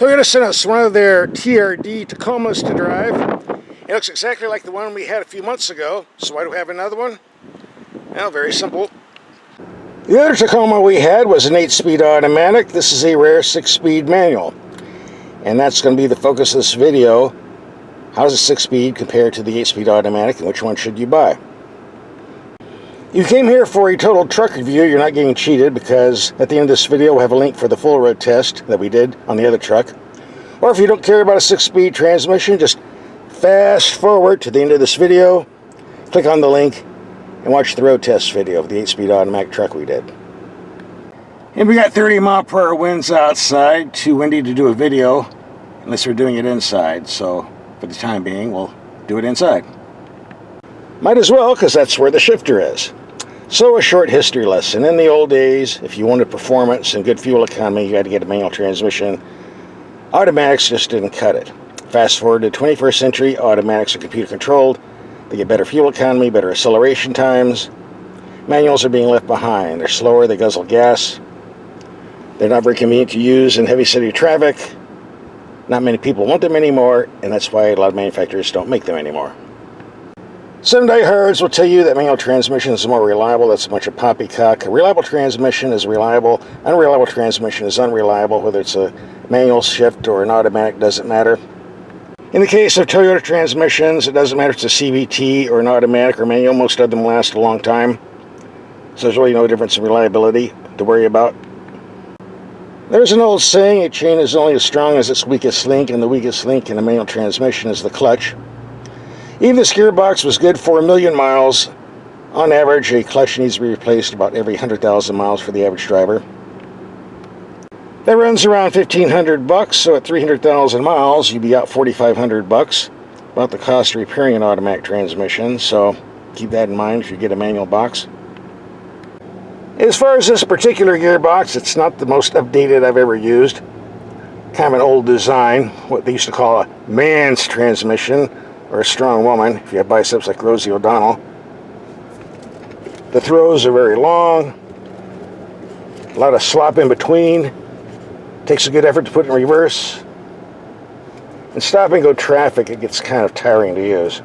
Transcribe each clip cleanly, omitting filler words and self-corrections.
Toyota sent us one of their TRD Tacomas to drive. It looks exactly like the one we had a few months ago, so why do we have another one? Well, very simple. The other Tacoma we had was an 8-speed automatic. This is a rare 6-speed manual. And that's going to be the focus of this video. How does a 6-speed compare to the 8-speed automatic, and which one should you buy? You came here for a total truck review. You're not getting cheated, because at the end of this video we'll have a link for the full road test that we did on the other truck. Or if you don't care about a 6-speed transmission, just fast forward to the end of this video, click on the link, and watch the road test video of the 8-speed automatic truck we did. And we got 30-mile-per-hour winds outside, too windy to do a video unless we're doing it inside, so for the time being we'll do it inside. Might as well, because that's where the shifter is. So a short history lesson. In the old days, if you wanted performance and good fuel economy, you had to get a manual transmission. Automatics just didn't cut it. Fast forward to the 21st century, automatics are computer controlled. They get better fuel economy, better acceleration times. Manuals are being left behind. They're slower, they guzzle gas. They're not very convenient to use in heavy city traffic. Not many people want them anymore, and that's why a lot of manufacturers don't make them anymore. Some diehards will tell you that manual transmission is more reliable. That's a bunch of poppycock. A reliable transmission is reliable. Unreliable transmission is unreliable. Whether it's a manual shift or an automatic, doesn't matter. In the case of Toyota transmissions, it doesn't matter if it's a CVT or an automatic or manual. Most of them last a long time. So there's really no difference in reliability to worry about. There's an old saying, a chain is only as strong as its weakest link, and the weakest link in a manual transmission is the clutch. Even this gearbox was good for 1 million miles. On average, a clutch needs to be replaced about every 100,000 miles for the average driver. That runs around $1,500, so at 300,000 miles, you'd be out $4,500, about the cost of repairing an automatic transmission, so keep that in mind if you get a manual box. As far as this particular gearbox, it's not the most updated I've ever used. Kind of an old design, what they used to call a man's transmission, or a strong woman, if you have biceps like Rosie O'Donnell. The throws are very long, a lot of slop in between. Takes a good effort to put it in reverse. In stop-and-go traffic, it gets kind of tiring to use.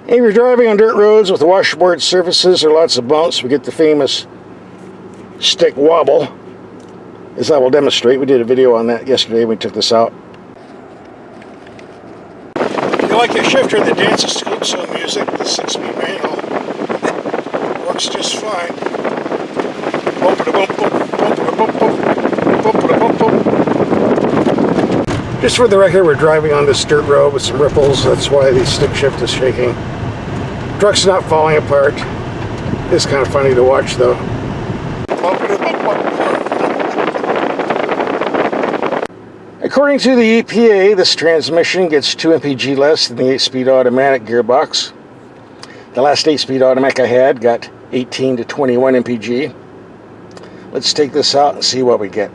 If you're driving on dirt roads with washboard surfaces or lots of bumps, we get the famous stick wobble, as I will demonstrate. We did a video on that yesterday when we took this out. If you like a shifter that dances to calypso music, the 6-speed manual works just fine. Just for the record, we're driving on this dirt road with some ripples. That's why the stick shift is shaking. Truck's not falling apart. It's kind of funny to watch, though. According to the EPA, this transmission gets 2 mpg less than the 8-speed automatic gearbox. The last 8-speed automatic I had got 18 to 21 mpg. Let's take this out and see what we get.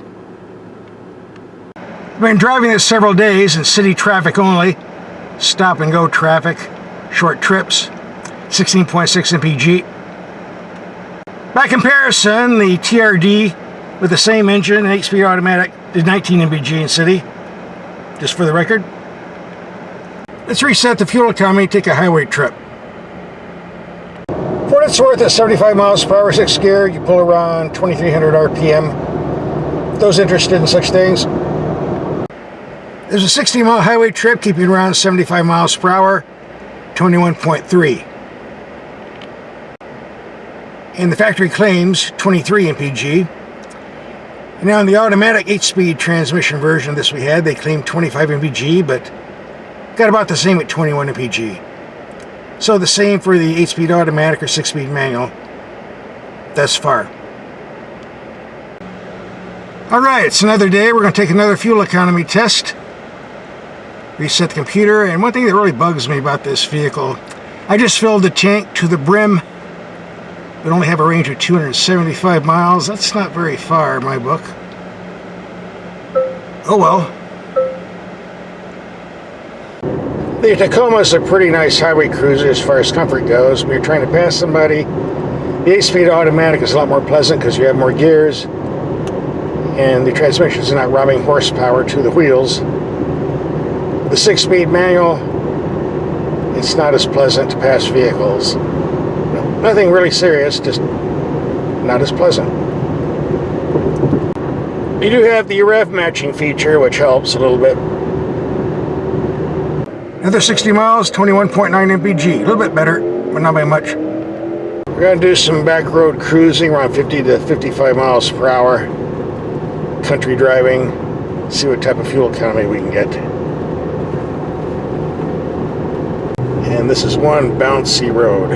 I've been driving this several days in city traffic only. Stop-and-go traffic, short trips, 16.6 mpg. By comparison, the TRD with the same engine, 8-speed automatic, did 19 mpg in city, just for the record. Let's reset the fuel economy and take a highway trip. For what it's worth, at 75 miles per hour, 6th gear, you pull around 2,300 RPM. Those interested in such things. There's a 60-mile highway trip, keeping around 75 miles per hour, 21.3. And the factory claims 23 mpg. And now in the automatic 8-speed transmission version of this we had, they claim 25 mpg, but got about the same at 21 mpg. So the same for the 8-speed automatic or 6-speed manual thus far. Alright, it's another day. We're going to take another fuel economy test. Reset the computer, and one thing that really bugs me about this vehicle, I just filled the tank to the brim, but only have a range of 275 miles. That's not very far in my book. Oh well. The Tacoma is a pretty nice highway cruiser as far as comfort goes. When you're trying to pass somebody, the 8-speed automatic is a lot more pleasant because you have more gears. and the transmission is not robbing horsepower to the wheels. The 6-speed manual, it's not as pleasant to pass vehicles. Nothing really serious, just not as pleasant. You do have the rev matching feature, which helps a little bit. Another 60 miles, 21.9 mpg. A little bit better, but not by much. We're going to do some back road cruising around 50 to 55 miles per hour. Country driving. See what type of fuel economy we can get. And this is one bouncy road.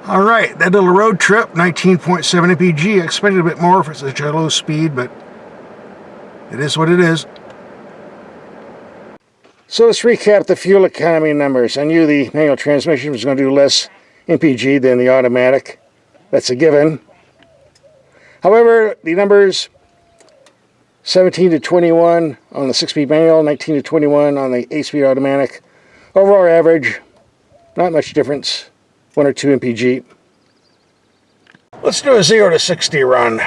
Alright, that little road trip, 19.7 mpg. I expected a bit more for such a low speed, but it is what it is. So let's recap the fuel economy numbers. I knew the manual transmission was going to do less mpg than the automatic. That's a given. However, the numbers 17 to 21 on the 6-speed manual, 19 to 21 on the 8-speed automatic. Overall average, not much difference, 1 or 2 mpg. Let's do a 0 to 60 run.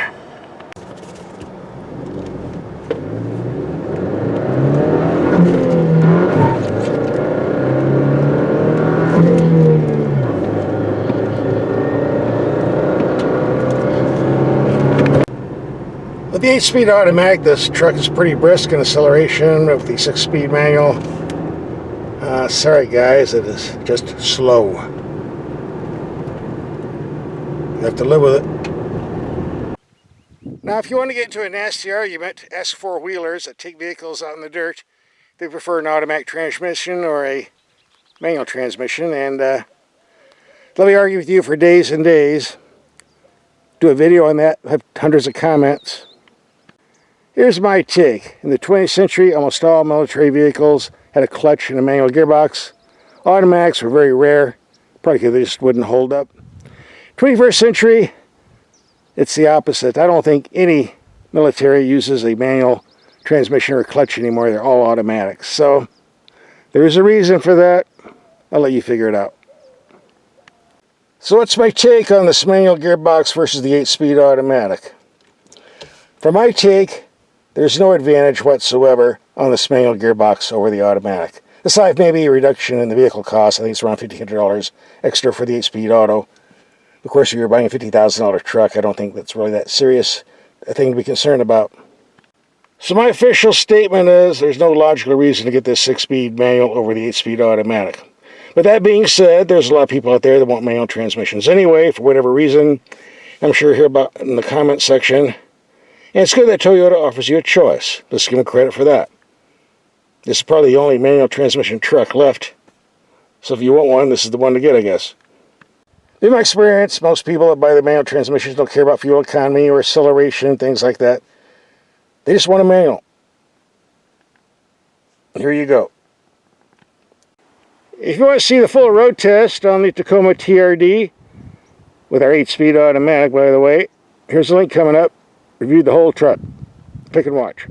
With the 8-speed automatic, this truck is pretty brisk in acceleration. With the 6-speed manual, sorry guys, it is just slow. You have to live with it. Now, if you want to get into a nasty argument, ask four-wheelers that take vehicles out in the dirt. They prefer an automatic transmission or a manual transmission, and let me argue with you for days and days. Do a video on that, have hundreds of comments. Here's my take. In the 20th century, almost all military vehicles had a clutch and a manual gearbox. Automatics were very rare, probably because they just wouldn't hold up. 21st century, it's the opposite. I don't think any military uses a manual transmission or clutch anymore. They're all automatics. So there is a reason for that. I'll let you figure it out. So what's my take on this manual gearbox versus the 8-speed automatic? For my take, there's no advantage whatsoever on this manual gearbox over the automatic. Aside maybe a reduction in the vehicle cost. I think it's around $1,500 extra for the 8-speed auto. Of course, if you're buying a $50,000 truck, I don't think that's really that serious a thing to be concerned about. So my official statement is there's no logical reason to get this 6-speed manual over the 8-speed automatic. But that being said, there's a lot of people out there that want manual transmissions anyway, for whatever reason. I'm sure you'll hear about it in the comment section. And it's good that Toyota offers you a choice. Let's give them credit for that. This is probably the only manual transmission truck left. So if you want one, this is the one to get, I guess. In my experience, most people that buy the manual transmissions don't care about fuel economy or acceleration, things like that. They just want a manual. Here you go. If you want to see the full road test on the Tacoma TRD, with our 8-speed automatic, by the way, here's the link coming up. Reviewed the whole truck. Pick and watch.